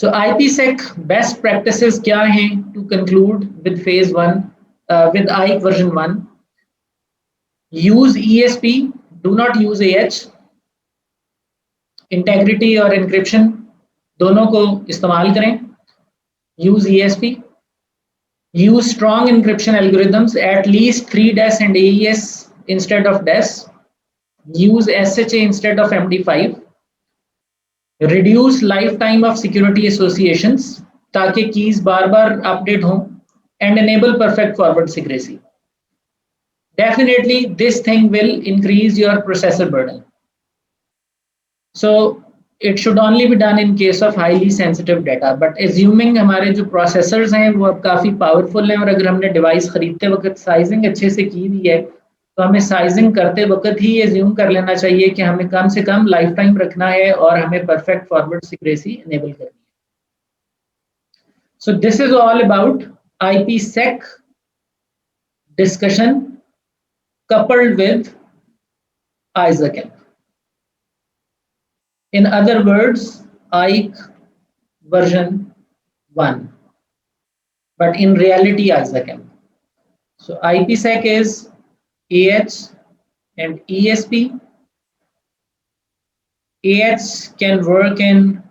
So IPSec best practices क्या हैं to conclude with phase 1 with IC version 1? Use ESP, do not use AH. Integrity और encryption दोनों को इस्तेमाल करें. Use ESP. Use strong encryption algorithms, at least 3 DES and AES instead of DES. Use SHA instead of MD5. Reduce lifetime of security associations ताकि keys बार बार update हों, and enable perfect forward secrecy. Definitely this thing will increase your processor burden. So it should only be done in case of highly sensitive data. But assuming हमारे जो processors हैं वो अब काफ़ी powerful हैं और अगर हमने device खरीदते वक्त sizing अच्छे से की हुई है तो हमें साइजिंग करते वक्त ही ये ज्यूम कर लेना चाहिए कि हमें कम से कम लाइफ टाइम रखना है और हमें परफेक्ट फॉरवर्ड सिक्रेसी एनेबल करनी है. So this is all about IPSec discussion coupled with ISAC. In other words, IC version 1, but in reality ISAC. So IPSec is AH and ESP. AH can work in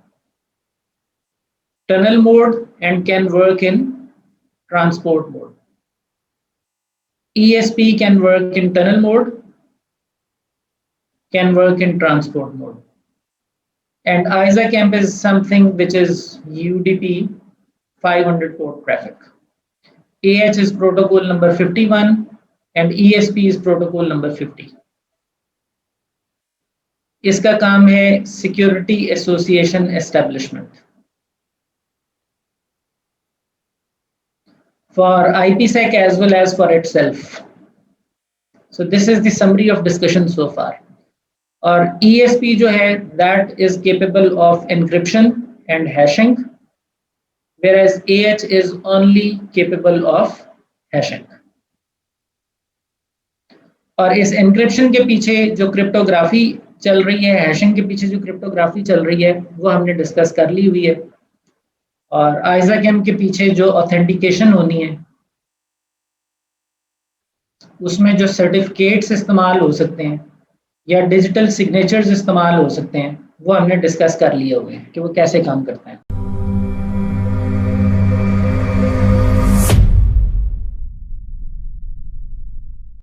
tunnel mode and can work in transport mode. ESP can work in tunnel mode, can work in transport mode. And ISAC is something which is UDP 500 port traffic. AH is protocol number 51. And ESP is protocol number 50. इसका काम है security association establishment. For IPSec as well as for itself. So this is the summary of discussion so far. और ESP जो है that is capable of encryption and hashing, whereas AH is only capable of hashing. और इस encryption के पीछे जो cryptography चल रही है, हैशिंग के पीछे जो क्रिप्टोग्राफी चल रही है वो हमने डिस्कस कर ली हुई है. और ISAC के पीछे जो ऑथेंटिकेशन होनी है उसमें जो सर्टिफिकेट्स इस्तेमाल हो सकते हैं या डिजिटल सिग्नेचर्स इस्तेमाल हो सकते हैं वो हमने डिस्कस कर लिए हुए हैं कि वो कैसे काम करते हैं.